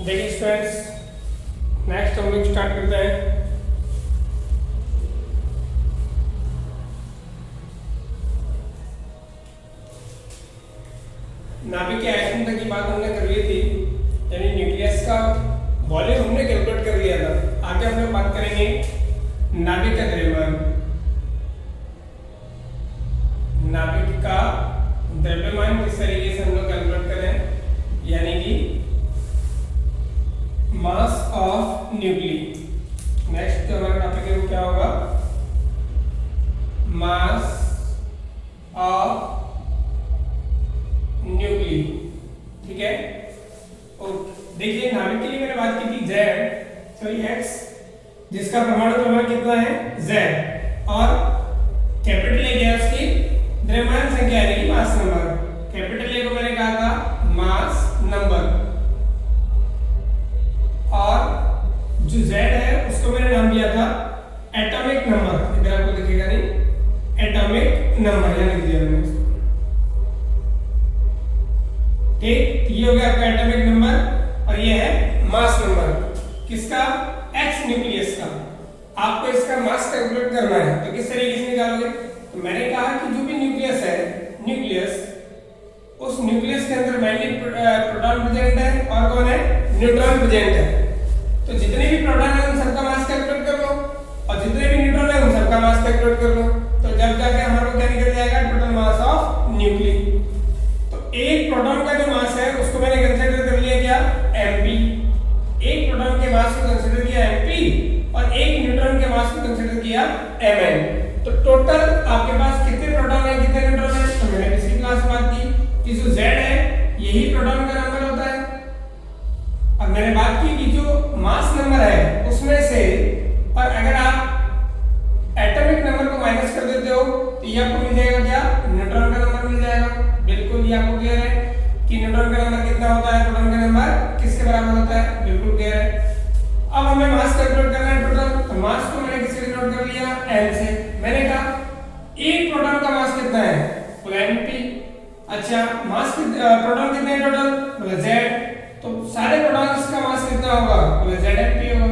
देखिए students, next हम लोग स्टार्ट करते हैं। नाभिक के आयतन तक की बात हमने कर ली थी, यानी न्यूक्लियस का वॉल्यूम हमने कैलकुलेट कर लिया था। आगे हम लोग बात करेंगे नाभिक का द्रव्यमान। नाभिक का द्रव्यमान किस तरीके से हम लोग कैलकुलेट करें, यानी कि मास ऑफ न्यूक्ली। नेक्स्ट जो हमारा टॉपिक है वो क्या होगा, मास ऑफ न्यूक्ली। ठीक है, और देखिए नाभिक के लिए मैंने बात की थी X, जिसका परमाणु क्रमांक कितना है Z, और कैपिटल A क्या है उसकी द्रव्यमान संख्या यानी कि मास नंबर। कैपिटल A को मैंने कहा था मास नंबर, और जो Z है उसको मैंने नाम दिया था एटॉमिक नंबर। इधर आपको दिखेगा नहीं, एटॉमिक नंबर यानी दिया मैंने उसको। ठीक, ये हो गया आपका एटॉमिक नंबर, और ये है मास नंबर किसका, X न्यूक्लियस का। आपको इसका मास कैलकुलेट करना है, तो किस तरीके से निकालोगे। तो मैंने कहा कि जो भी न्यूक्लियस है, उस न्यूक्लियस के अंदर मेनली प्रोटॉन प्रेजेंट है और कौन है, न्यूट्रॉन प्रेजेंट है। तो जितने भी प्रोटॉन है उन सबका मास कैलकुलेट कर लो, और जितने भी न्यूट्रॉन है उन सबका मास कैलकुलेट कर लो। तो जब जाके हमारे को क्या निकल जाएगा, टोटल मास ऑफ न्यूक्ली। तो एक प्रोटॉन का जो मास है उसको मैंने कंसीडर कर लिया क्या, mp। एक प्रोटॉन के मास को कंसीडर किया mp, और एक न्यूट्रॉन के मास को कंसीडर किया mn। तो टोटल आपके पास कितने प्रोटॉन है, कितने न्यूट्रॉन है। तो मैंने पिछली क्लास में बात की कि जो Z है यही प्रोटॉन का नंबर होता है। अब मैंने बात की कि जो मास नंबर है उसमें से, और अगर आप एटॉमिक नंबर को माइनस कर देते हो तो ये आपको मिल जाएगा क्या, न्यूट्रॉन का नंबर मिल जाएगा। बिल्कुल ये आपको क्लियर है कि न्यूट्रॉन का नंबर कितना होता है, प्रोटॉन का नंबर किसके बराबर होता है, बिल्कुल क्लियर है। अब हमें मास कैलकुलेट करना है टोटल, तो मास को मैंने किससे डिनोट कर लिया, m से। मैंने कहा एक प्रोटॉन का मास कितना है, बोला mp। अच्छा, मास प्रोटॉन कितने हैं टोटल, बोला Z। तो सारे प्रोटॉन्स का मास कितना होगा, बोला Zmp होगा।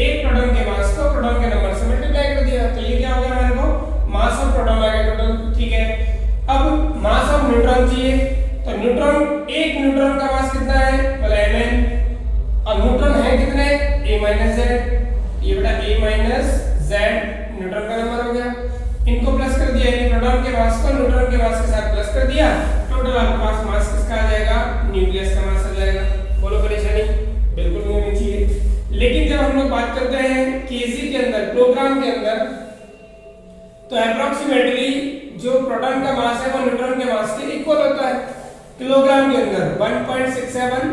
एक प्रोटॉन के मास को प्रोटॉन के नंबर से मल्टीप्लाई कर दिया, तो ये क्या हो गया हमारे को, मास ऑफ प्रोटॉन आ गया टोटल। ठीक है, अब मास ऑफ न्यूट्रॉन चाहिए, तो न्यूट्रॉन, एक न्यूट्रॉन का मास कितना है, बोला Mn, और न्यूट्रॉन है कितने, a माइनस Z। ये बेटा a माइनस Z न्यूट्रॉन का नंबर हो गया। इनको प्लस कर दिया, यानी प्रोटॉन के मास को न्यूट्रॉन के मास के साथ प्लस कर दिया, टोटल आपके पास मास किसका आ जाएगा, न्यूक्लियस का मास आ जाएगा। बोलो परेशानी बिल्कुल नहीं होनी चाहिए। लेकिन जब हम लोग बात करते हैं केजी के अंदर, किलोग्राम के अंदर, तो अप्रोक्सीमेटली जो प्रोटॉन का मास है वो न्यूट्रॉन के मास के इक्वल होता है। किलोग्राम के अंदर 1.67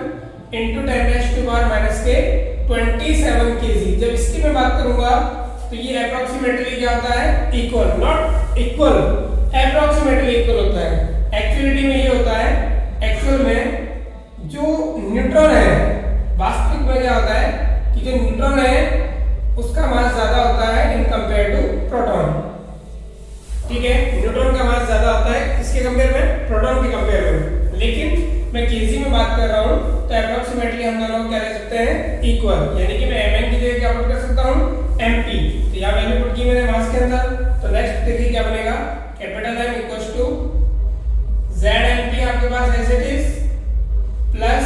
into 10⁻⁻⁻27 kg। जब इसकी मैं बात करूंगा तो ये अप्रोक्सीमेटली क्या होता है, equal, not equal, approximately equal होता है। एक्चुअलिटी में ये होता है, एक्चुअल में जो न्यूट्रॉन है, वास्तविक में क्या होता है कि जो न्यूट्रॉन है उसका मास ज्यादा होता है इन कंपेयर टू प्रोटॉन। ठीक है, न्यूट्रॉन का मास ज्यादा होता है किसके कंपेयर में, प्रोटॉन के कंपेयर में। लेकिन मैं केजी में बात कर रहा हूं, तो अप्रोक्सीमेटली हम दोनों क्या ले सकते हैं, इक्वल। यानी कि मैं mn की जगह क्या पुट कर सकता हूं, mp। तो यहां वैल्यू पुट की मैंने मास के अंदर। तो नेक्स्ट देखिए क्या बनेगा, capital M equals to Zmp आपके पास as it is, plus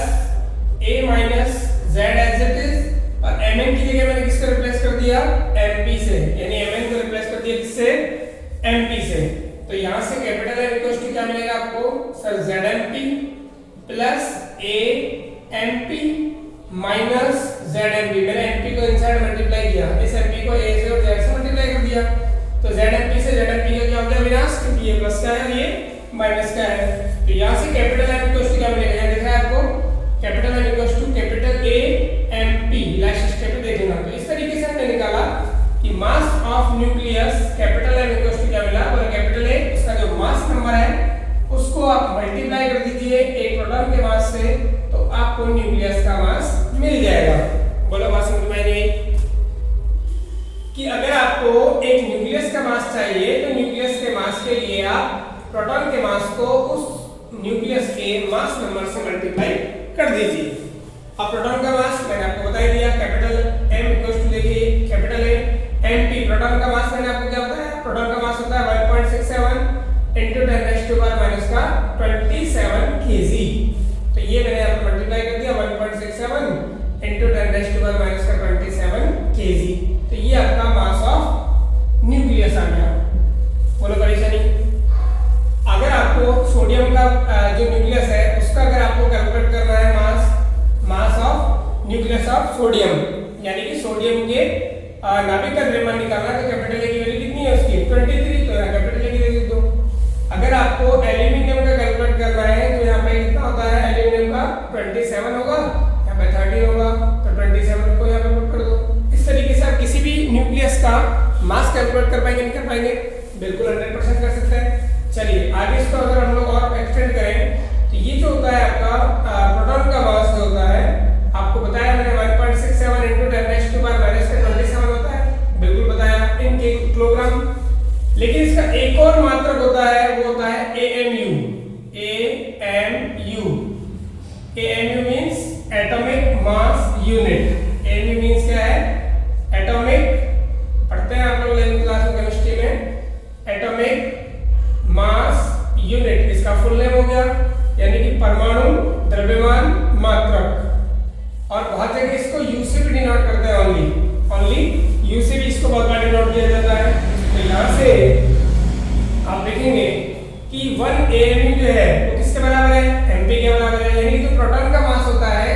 a minus Z as it is, और mn की जगह मैंने किसको रिप्लेस कर दिया, mp से, यानी mn को रिप्लेस कर दिया किससे, mp से। तो यहां से कैपिटल M इक्वल्स टू क्या मिलेगा आपको, sir Zmp plus amp minus Zmp। मैंने mp को इनसाइड मल्टीप्लाई किया, इस mp को a से और z से मल्टीप्लाई कर दिया, तो Zmp से Zmp का क्या हो गया विनाश, क्योंकि ये प्लस का है और ये माइनस का है। तो यहां से कैपिटल M इक्वल्स टू क्या मिलेगा, यहां दिख रहा है आपको capital M equals to capital A mp। Last step पे देखना, तो इस तरीके से हमने निकाला कि mass of nucleus capital M equals to क्या मिला, और कैपिटल A उसका जो मास नंबर है उसको आप मल्टीप्लाई कर दीजिए एक प्रोटॉन के मास से, तो आपको न्यूक्लियस का मास मिल जाएगा। बोलो बात समझ में आई कि अगर आपको एक न्यूक्लियस का मास चाहिए तो न्यूक्लियस के मास के लिए आप प्रोटॉन के मास को उस न्यूक्लियस के मास नंबर से मल्टीप्लाई कर दीजिए। अब प्रोटॉन का मास मैंने आपको बता ही दिया, कैपिटल M इक्वल्स टू देखिए कैपिटल A mp। प्रोटॉन का मास मैंने आपको क्या बताया, प्रोटॉन का मास होता है 1.67 into 10⁻⁻⁻27 kg। तो ये मैंने यहाँ पर मल्टीप्लाई कर दिया 1.67 into 10⁻⁻⁻27 kg। तो ये आपका मास ऑफ न्यूक्लियस आ गया। बोलो परेशानी। अगर आपको सोडियम का जो न्यूक्लियस है उसका अगर आपको कैलकुलेट करना है मास ऑफ न्यूक्लियस ऑफ सोडियम, यानी कि सोडियम के नाभिक का द्रव्यमान निकालना है, तो कैपिटल ए की वैल्यू कितनी है उसकी 23, तो यहाँ कैपिटल ए की वैल्यू दो। अगर आपको एल्यूमिनियम का कैलकुलेट करना है तो यहाँ पे कितना होता है, एल्यूमिनियम का 27 होगा, यहाँ पे 30 होगा, तो 27 को यहाँ पे पुट कर दो। इस तरीके से आप किसी भी न्यूक्लियस का मास कैलकुलेट कर पाएंगे, नहीं कर पाएंगे? बिल्कुल 100% कर सकते हैं। चलिए आगे इसको अगर हम लोग और एक्सटेंड करें तो ये जो होता है आपका प्रोटॉन का मास जो होता है, आपको बताया मैंने 1.67 into 10⁻⁻⁻27 होता है, बिल्कुल बताया इन किलोग्राम। लेकिन इसका एक और मात्रक होता है, वो होता है AMU। AMU means atomic mass unit. AMU means क्या है, एटॉमिक, पढ़ते हैं आप लोग 11th क्लास में केमिस्ट्री में, एटॉमिक मास यूनिट। इसका फुल नेम हो गया, यानी कि परमाणु द्रव्यमान मात्रक। और बहुत जगह इसको यू से भी डिनोट करते हैं, ओनली यू से भी इसको बहुत बार डिनोट किया जाता है। तो यहाँ से आप देखेंगे कि 1 AMU जो है वो किसके बराबर है, mp के बराबर है, यानी कि जो प्रोटॉन का मास होता है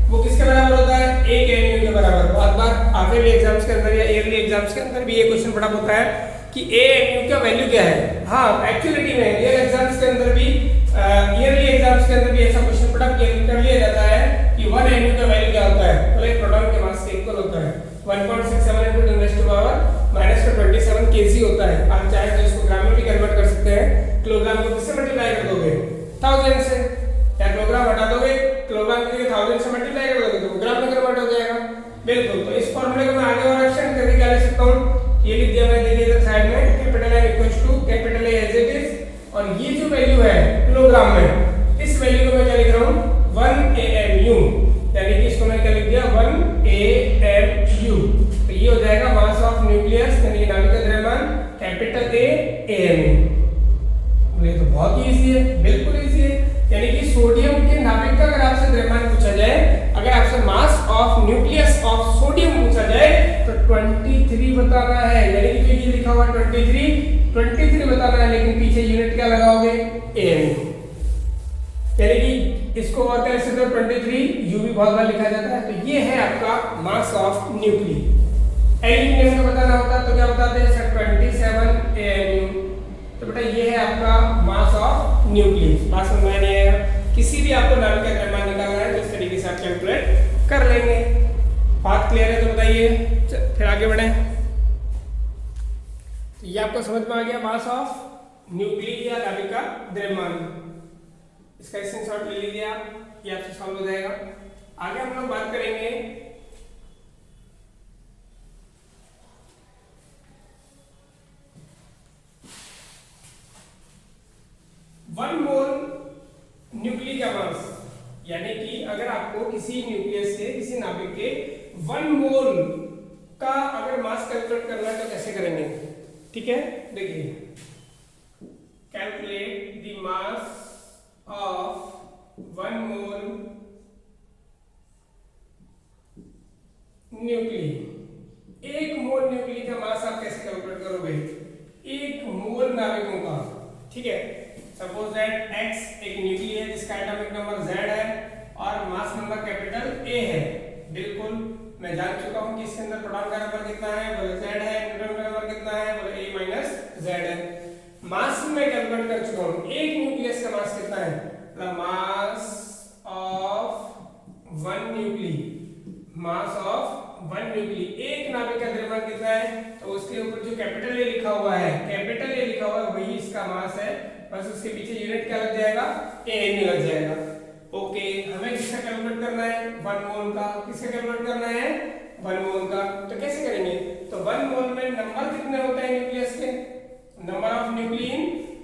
वो किसके बराबर होता है, 1 AMU के बराबर। बहुत बार हाफ एग्जाम्स के अंदर या ईयरली एग्जाम्स के अंदर भी ये क्वेश्चन पड़ा होता है कि AMU का वैल्यू क्या है। हाँ, एक्चुअलिटी में रियल एग्जाम्स के अंदर भी, ईयरली एग्जाम्स के अंदर भी ऐसा क्वेश्चन पड़ा कर लिया जाता है कि 1 AMU का वैल्यू क्या होता है, तो एक प्रोटॉन के मास के इक्वल होता है 1.67 into 10⁻⁻⁻27 kg होता है। आप चाहे तो इसको ग्राम में भी कन्वर्ट कर सकते हैं। किलोग्राम को किससे मल्टीप्लाई कर दोगे, 1000 से, या किलोग्राम हटा दोगे, किलोग्राम की जगह 1000 से मल्टीप्लाई कर दोगे तो ग्राम में कन्वर्ट हो जाएगा। बिल्कुल। तो इस फॉर्मूले को मैं आगे और एक्सटेंड करके क्या लिख सकता हूँ, ये लिख दिया मैंने, देखिए इधर साइड में capital M equals to capital A as it is, और ये जो वैल्यू है किलोग्राम में, इस वैल्यू को मैं क्या लिख रहा हूँ 1 AMU, यानी कि इसको मैं क्या लिख दिया 1 AMU। तो ये हो जाएगा मास ऑफ न्यूक्लियस, यानी नाभिक का द्रव्यमान, कैपिटल A AMU। ये तो बहुत ही इजी है, बिल्कुल इजी है। यानी कि सोडियम के नाभिक का अगर आपसे द्रव्यमान पूछा जाए, अगर आपसे मास ऑफ न्यूक्लियस ऑफ सोडियम पूछा जाए तो 23 बताना है, यानी कि जो ये लिखा हुआ 23 बताना है, लेकिन पीछे यूनिट क्या लगाओगे, AMU। यानी कि इसको और क्या लिख सकते हो 23 U भी बहुत बार लिखा जाता है। तो ये है आपका मास ऑफ न्यूक्ली। एल्यूमिनियम का बताना होता है तो क्या बताते हैं सर 27 AMU। तो बेटा ये है आपका मास ऑफ न्यूक्ली। बात समझ में नहीं आएगा, किसी भी आपको नाभिक का द्रव्यमान निकालना है तो इस तरीके से आप कैलकुलेट कर लेंगे। बात क्लियर है तो बताइए, फिर आगे बढ़े। ये आपको समझ में आ गया मास ऑफ न्यूक्ली या नाभिक का द्रव्यमान। इसका स्क्रीनशॉट ले लीजिए आप, ये आपसे सॉल्व हो जाएगा। आगे हम लोग बात करेंगे वन मोल न्यूक्ली का मास, यानी कि अगर आपको किसी न्यूक्लियस से, किसी नाभिक के 1 मोल का अगर मास कैलकुलेट करना है तो कैसे करेंगे, ठीक है। देखिए, calculate the mass of 1 mole nuclei. 1 mole nuclei का मास आप कैसे कैलकुलेट करोगे, 1 मोल नाभिकों का, ठीक है। सपोज दैट x एक न्यूक्ली है जिसका एटॉमिक नंबर Z है और मास नंबर कैपिटल A है। बिल्कुल मैं जान चुका हूं कि इसके अंदर प्रोटॉन का नंबर कितना है, बोले Z है, न्यूट्रॉन का नंबर कितना है, बोले A - Z है। मास में कैलकुलेट कर चुका हूं, एक न्यूक्लियस का मास कितना है, मतलब मास of 1 nuclei, mass of 1 nuclei, एक नाभिक का द्रव्यमान कितना है, तो उसके ऊपर जो कैपिटल A लिखा हुआ है, कैपिटल A लिखा हुआ है वही इसका मास है, बस उसके पीछे यूनिट क्या लग जाएगा, AMU लग जाएगा। ओके, हमें किसका कैलकुलेट करना है, 1 मोल का। किसका कैलकुलेट करना है, 1 मोल का। तो कैसे करेंगे, तो 1 मोल में नंबर कितने होते हैं न्यूक्लियस के, नंबर ऑफ न्यूक्लियन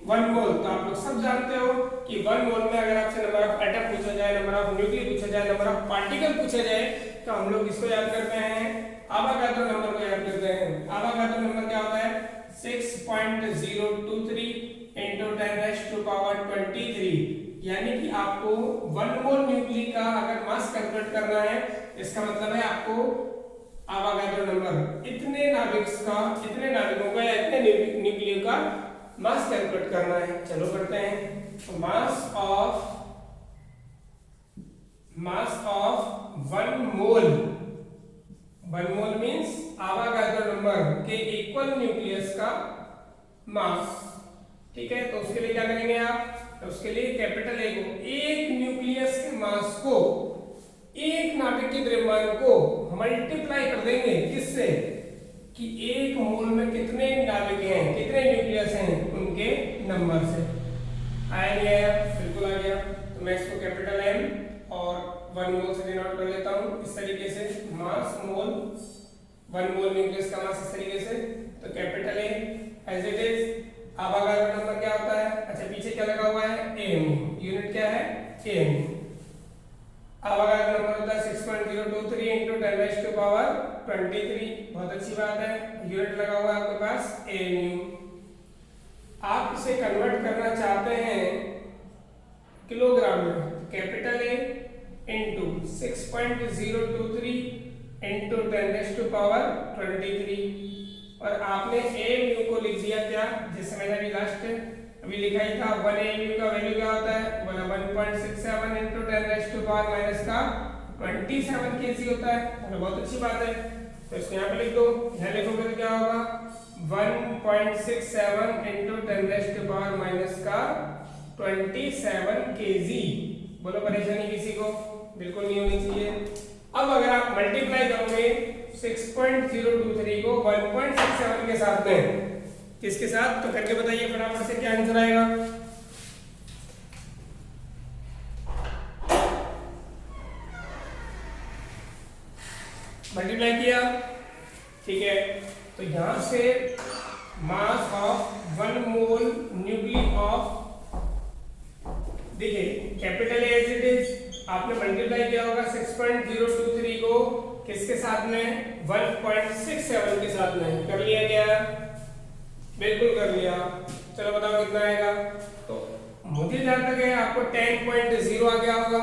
1 मोल। तो आप लोग सब जानते हो कि 1 मोल में अगर आपसे नंबर ऑफ एटम पूछा जाए, नंबर ऑफ न्यूक्लियस पूछा जाए, नंबर ऑफ पार्टिकल पूछा जाए, तो हम लोग किसको याद करते हैं? आवागाद्रो नंबर को याद करते हैं। आवागाद्रो नंबर क्या होता है? 6.023 into 10⁻23, यानी कि आपको 1 मोल न्यूक्ली का अगर मास कैलकुलेट करना है, इसका मतलब है आपको आवागाद्रो नंबर इतने नाभिकों का या इतने न्यूक्लियो का मास कैलकुलेट करना है। चलो करते हैं। तो mass of 1 mole means Avogadro number के इक्वल न्यूक्लियस का मास। ठीक है, तो उसके लिए क्या करेंगे आप? तो उसके लिए कैपिटल ए को एक न्यूक्लियस के मास को एक नाभिक के द्रव्यमान को मल्टीप्लाई कर देंगे किससे? कि एक मोल में कितने नाभिक हैं, कितने न्यूक्लियस हैं, उनके नंबर से। आया नहीं आया? बिल्कुल आ गया। तो मैं इसको कैपिटल एम और 1 मोल से डिनोट कर लेता हूं इस तरीके से। मास मोल 1 मोल न्यूक्लियस का मास इस तरीके से। तो capital A as it is. Avogadro number क्या होता है? अच्छा, पीछे क्या लगा हुआ है? एएमयू। यूनिट क्या है? एएमयू। आवागाद्रो नंबर होता है 6.023 into 10⁻23। बहुत अच्छी बात है। यूनिट लगा हुआ है आपके पास एएमयू। आप इसे कन्वर्ट करना चाहते हैं किलोग्राम में, कैपिटल ए इंटू 6.023 into 10⁻23, और आपने एएमयू को लिख दिया क्या? जैसे मैंने अभी लास्ट अभी लिखा ही था, 1 एएमयू का वैल्यू क्या होता है? 1.67 into 10⁻27 केजी होता है। तो बहुत अच्छी बात है। तो इसको यहाँ पे लिख दो। यहाँ लिखोगे तो क्या होगा? 1.67 into 10⁻27 केजी। बोलो, परेशानी किसी को? बिल्कुल नहीं होनी चाहिए। अब अगर आप मल्टीप्लाई करोगे 6.023 को 1.67 के साथ में, किसके साथ? तो करके बताइए फटाफट से क्या आंसर आएगा? मल्टीप्लाई किया, ठीक है। तो यहां से मास ऑफ 1 मोल न्यूक्ली ऑफ, देखिए कैपिटल एज इट इज, आपने मल्टीप्लाई किया होगा 6.023 को किसके साथ में? 1.67 के साथ में। कर लिया क्या? बिल्कुल कर लिया। चलो बताओ कितना आएगा? तो मुझे जहां तक है आपको 10.0 आ गया होगा।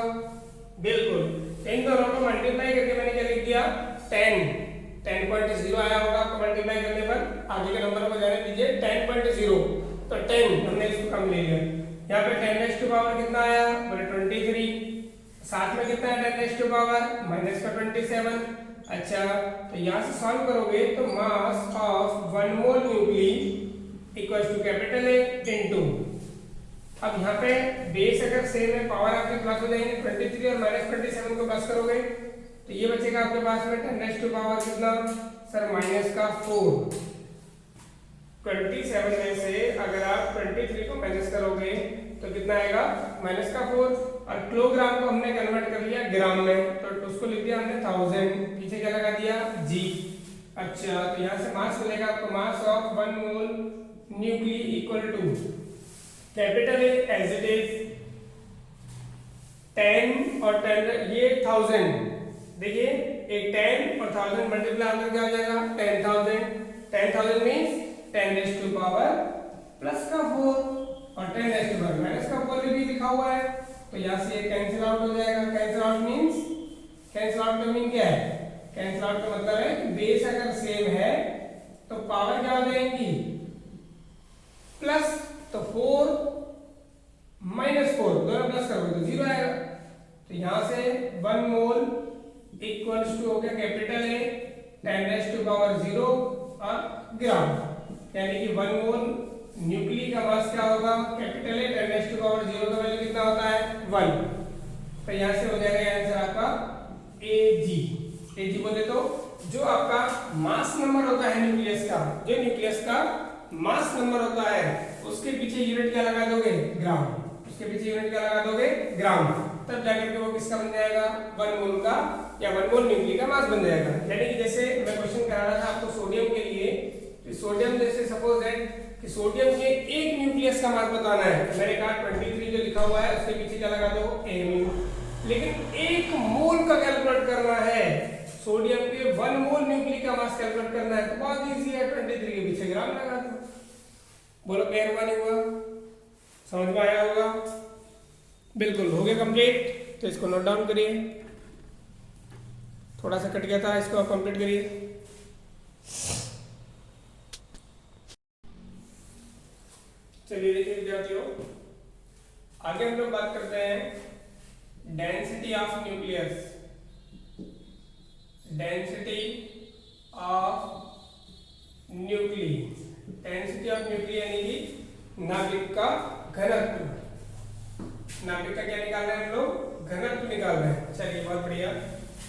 बिल्कुल, इन दोनों को मल्टीप्लाई करके मैंने क्या लिख दिया? 10.0 आया होगा आपको मल्टीप्लाई करने पर। आगे के नंबर को जाने दीजिए। 10.0 तो 10 हमने इसको कम ले लिया। यहाँ पे 10⁻⁻ कितना आया? बोले 23। साथ में कितना है 10⁻⁻? माइनस का 27। अच्छा, तो यहाँ से सॉल्व करोगे तो mass of 1 mole nuclei equals to capital A into, अब यहाँ पे बेस अगर सेम है, पावर आपके प्लस हो जाएंगे, 23 और -27 को प्लस करोगे तो ये बचेगा आपके पास में 10⁻⁻ कितना? सर माइनस का 4। 27 में से अगर आप 23 को माइनस करोगे तो कितना आएगा? माइनस का 4। और किलोग्राम को हमने कन्वर्ट कर लिया ग्राम में, तो उसको लिख दिया हमने 1000। पीछे क्या लगा दिया? जी। अच्छा, तो यहाँ से मास मिलेगा आपको, mass of 1 mole nuclei equal to capital A as it is 10 और 10, ये 1000। देखिए एक 10 और 1000 मल्टीप्लाई होकर क्या हो जाएगा? 10,000। 10,000 मींस 10⁻⁴ प्लस का 4 और 10⁻⁴ माइनस का 4 भी लिखा हुआ है। तो यहाँ से ये कैंसिल आउट हो जाएगा। Cancel out means, cancel out का मीन क्या है? कैंसिल आउट का मतलब है कि बेस अगर सेम है तो पावर क्या हो जाएंगी? प्लस, तो 4 -4 दोनों प्लस करोगे तो 0 आएगा। तो यहाँ से 1 मोल इक्वल्स टू हो गया कैपिटल ए 10⁻⁴ और ग्राम, यानी कि 1 मोल न्यूक्ली का मास क्या होगा? कैपिटल ए 10⁻⁴ का वैल्यू कितना होता है? 1। तो यहाँ से हो जाएगा आंसर आपका Ag। Ag बोले तो जो आपका मास नंबर होता है न्यूक्लियस का, जो न्यूक्लियस का मास नंबर होता है उसके पीछे यूनिट क्या लगा दोगे? ग्राम। उसके पीछे यूनिट क्या लगा दोगे? ग्राम। तब जाकर के वो किसका बन जाएगा? 1 मोल का या 1 मोल न्यूक्ली का मास बन जाएगा। यानी कि जैसे मैं क्वेश्चन करा रहा था आपको सोडियम के लिए, तो सोडियम जैसे सपोज दैट कि सोडियम के एक न्यूक्लियस का मास बताना है, मैंने कहा 23 जो लिखा हुआ है उसके पीछे क्या लगा दो? एएमयू। लेकिन 1 मोल का कैलकुलेट करना है, सोडियम के 1 मोल न्यूक्लिक का मास कैलकुलेट करना है तो बहुत इजी है, 23 के पीछे ग्राम लगा दो। बोलो क्लियर हुआ नहीं हुआ, समझ में आया होगा? बिल्कुल हो गया कंप्लीट। तो इसको नोट डाउन करिए, थोड़ा सा कट गया था, इसको आप कंप्लीट करिए। चलिए देखिए विद्यार्थियों, आगे हम लोग बात करते हैं density of nucleus. Density of nuclei, density of nuclei यानी कि नाभिक का घनत्व। नाभिक का क्या निकाल रहे हैं हम लोग? घनत्व निकाल रहे हैं। चलिए बहुत बढ़िया।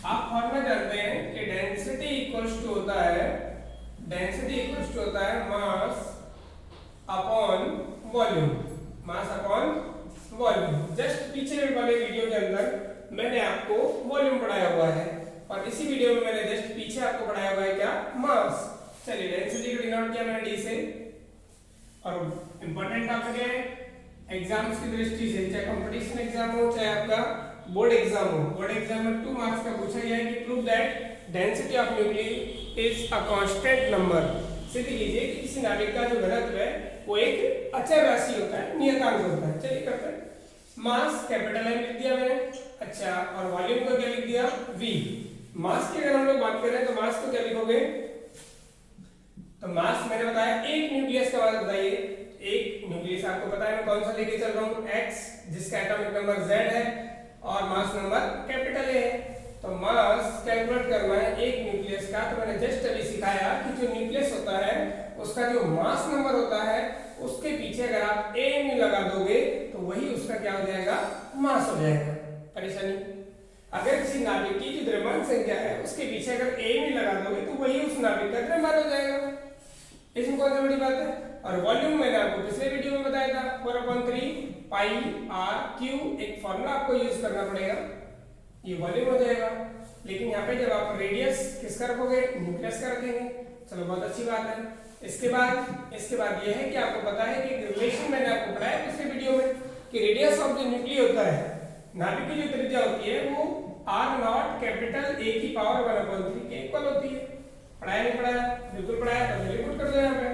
आप फॉर्मूला जानते हैं कि डेंसिटी इक्वल्स टू होता है, डेंसिटी इक्वल्स टू होता है mass upon volume, mass upon volume. Just पीछे वाले वीडियो के अंदर मैंने आपको वॉल्यूम पढ़ाया हुआ है और इसी वीडियो में मैंने जस्ट पीछे आपको पढ़ाया हुआ है क्या? मास। चलिए डेंसिटी को डिनोट किया मैंने डी से, और इंपॉर्टेंट टॉपिक है एग्जाम्स की दृष्टि से, चाहे कंपटीशन एग्जाम हो चाहे आपका बोर्ड एग्जाम हो। बोर्ड एग्जाम में 2 मार्क्स का पूछा गया है कि prove that density of nuclei is a constant number. सिद्ध कीजिए कि किसी नाभिक का जो घनत्व है वो एक अचर राशि होता है, नियतांक होता है। चलिए करते हैं। मास कैपिटल एम लिख दिया मैंने, अच्छा, और वॉल्यूम को क्या लिख दिया? वी। मास की अगर हम लोग बात करें तो मास को क्या लिखोगे? तो मास मैंने बताया एक न्यूक्लियस का मास बताइए। एक न्यूक्लियस आपको पता है मैं कौन सा लेके चल रहा हूँ? x, जिसका एटॉमिक नंबर z है और मास नंबर कैपिटल A है। तो मास कैलकुलेट करना है एक न्यूक्लियस का, तो मैंने जस्ट अभी सिखाया कि जो न्यूक्लियस होता है उसका जो मास नंबर होता है उसके पीछे अगर आप AMU लगा दोगे तो वही उसका क्या हो जाएगा? मास हो जाएगा। परेशानी, अगर किसी नाभिक की जो द्रव्यमान संख्या है उसके पीछे अगर AMU लगा दोगे तो वही उस नाभिक का द्रव्यमान हो जाएगा। इसमें कौन सी बड़ी बात है? और वॉल्यूम मैंने आपको पिछले वीडियो में बताया था 4/3 पाई आर क्यू, एक फॉर्मूला आपको यूज करना पड़ेगा, ये वॉल्यूम हो जाएगा। लेकिन यहाँ पे जब आप रेडियस किसका रखोगे? न्यूक्लियस का रखेंगे। चलो बहुत अच्छी बात है। इसके बाद ये है कि आपको पता है कि रिलेशन मैंने आपको पढ़ाया पिछले वीडियो में कि रेडियस ऑफ जो न्यूक्ली होता है, नाभिक की जो त्रिज्या होती है वो r0 कैपिटल A की पावर 1/3 के इक्वल होती है। पढ़ाया नहीं पढ़ाया? बिल्कुल पढ़ाया। तो वैल्यू पुट कर दो यहाँ पे।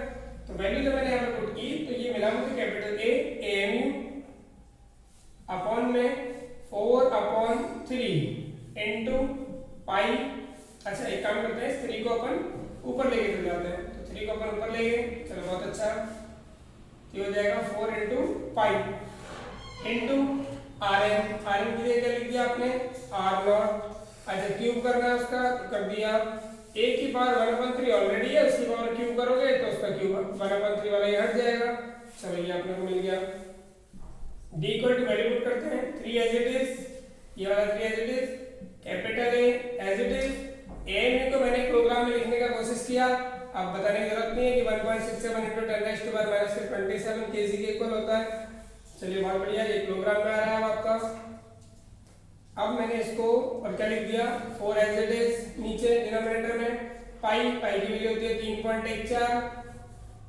तो वैल्यू जब मैंने यहाँ पे पुट की तो ये मिला मुझे कैपिटल A AMU अपॉन में 4/3 इनटू पाई। अच्छा एक काम करते हैं, 3 को अपन ऊपर लेके चले जाते हैं। तो 3 को अपन ऊपर ले गए, चलो बहुत अच्छा। ये हो जाएगा 4 इनटू पाई इनटू RM। RM की जगह लिख दिया आपने R0। अच्छा क्यूब करना है उसका, तो कर दिया। A की पावर 1/3 ऑलरेडी है, उसकी पावर क्यूब करोगे तो उसका क्यूब 1/3 वाला ये हट जाएगा। चलो ये अपने को मिल गया। D equal to value put करते हैं 3 एज इट इज, ये वाला 3 as it is, capital A as it is. AMU को मैंने प्रोग्राम में लिखने का कोशिश किया, अब बताने की जरूरत नहीं है कि 1.67 × 10⁻⁻27 kg के इक्वल होता है। चलिए बहुत बढ़िया, ये प्रोग्राम में आ रहा है आपका। अब मैंने इसको और क्या लिख दिया? 4 एज इट इज नीचे डिनोमिनेटर में, पाई की वैल्यू होती है 3.14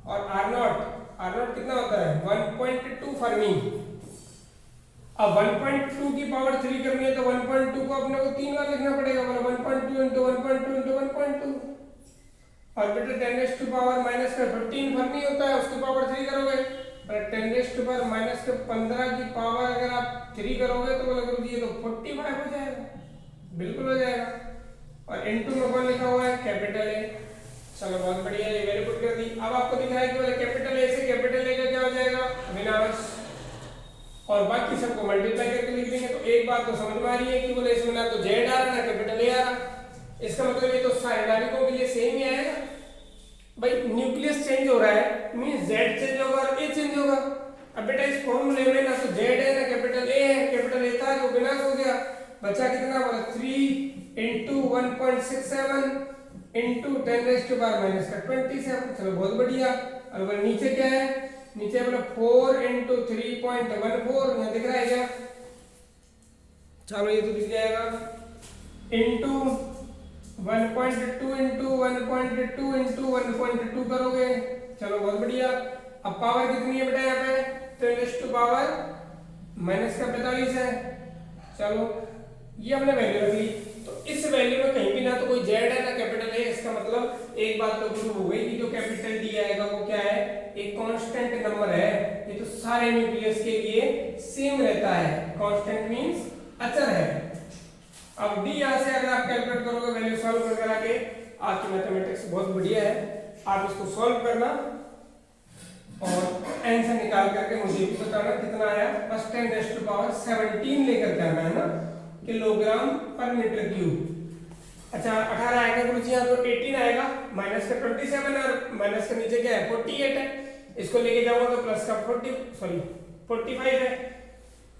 और R0 कितना होता है? 1.2 फर्मी। अब 1.2 की पावर 3 करनी है तो 1.2 को अपने को 3 बार लिखना पड़ेगा, मतलब 1.2 × 1.2 × 1.2 और बेटा 10⁻⁻15 फर्मी होता है, उसकी पावर 3 करोगे, पर 10⁻⁻15 की पावर अगर आप 3 करोगे तो बोले गुरुजी ये तो 45 हो जाएगा। बिल्कुल हो जाएगा। और इनटू में कौन लिखा हुआ है? Capital A। चलो बहुत बढ़िया, ये वैल्यू पुट कर दी। अब आपको दिख रहा है कि बोले कैपिटल A से कैपिटल A का क्या हो जाएगा? विनाश। और बाकी सबको मल्टीप्लाई करके लिख देंगे। तो एक बात तो समझ में आ रही है कि बोले इसमें ना तो Z आ रहा ना कैपिटल A आ रहा। इसका मतलब ये तो सारे नाभिकों के लिए सेम ही आएगा। भाई न्यूक्लियस चेंज हो रहा है मींस Z चेंज होगा और A चेंज होगा। अब बेटा इस फॉर्मूले में ना तो Z है ना कैपिटल A है, कैपिटल A था जो विनाश हो गया, बचा कितना? बोला 3 × 1.67 × 10⁻⁻27। चलो बहुत बढ़िया। और नीचे क्या है? नीचे बोला 4 × 3.14, यहाँ दिख रहा है क्या? चलो ये तो दिख जाएगा, इनटू 1.2 × 1.2 × 1.2 करोगे। चलो बहुत बढ़िया। अब पावर कितनी है बेटा यहाँ पे? 10⁻⁻45 है। चलो ये हमने वैल्यू रख ली। तो इस वैल्यू में कहीं भी ना तो कोई जेड है ना कैपिटल है, इसका मतलब एक बात तो प्रूव हो गई कि जो कैपिटल डी आएगा वो क्या है, एक कांस्टेंट नंबर है। ये तो सारे न्यूक्लियस के लिए सेम रहता है, कांस्टेंट मींस अचर है। अब डी यहां से अगर आप कैलकुलेट करोगे वैल्यू सॉल्व कर करके, आपकी मैथमेटिक्स बहुत बढ़िया है, आप इसको सॉल्व करना और आंसर निकाल करके मुझे भी बताना कितना आया। बस 10⁻17 लेकर के आना है ना, किलोग्राम पर मीटर क्यूब। अच्छा 18 आएगा गुरुजी, यहाँ तो 18 आएगा, माइनस का 27 और माइनस का नीचे क्या है 48 है, इसको लेके जाऊंगा तो प्लस का 45 है।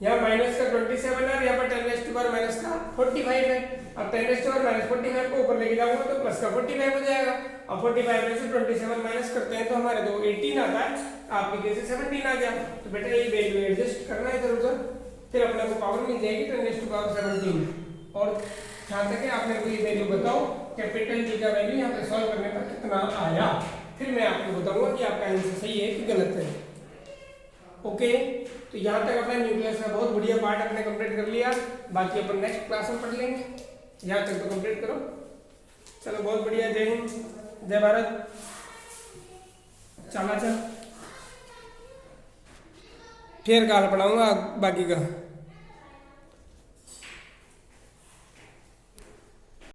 यहाँ माइनस का 27 है और यहाँ पर 10⁻⁻ माइनस का 45 है। अब 10⁻⁻ -45 को ऊपर लेके जाऊंगा तो प्लस का 45 हो जाएगा। अब 45 में से 27 माइनस करते हैं तो हमारे तो 18 आता है, आपके केस से 17 आ गया। तो बेटा ये वैल्यू एडजस्ट करना है इधर उधर, फिर अपने को पावर मिल जाएगी 10⁻17। और जहाँ तक है आप मेरे को ये वैल्यू बताओ कैपिटल डी का वैल्यू यहाँ पे सॉल्व करने पर कितना आया, फिर मैं आपको बताऊंगा कि आपका आंसर सही है कि गलत है। ओके, तो यहाँ तक अपना न्यूक्लियस का बहुत बढ़िया पार्ट अपने कंप्लीट कर लिया, बाकी अपन नेक्स्ट क्लास में पढ़ लेंगे। यहाँ तक तो कंप्लीट करो, चलो बहुत बढ़िया। जय हिंद, जय भारत, चला चल, फिर कल पढ़ाऊंगा बाकी का।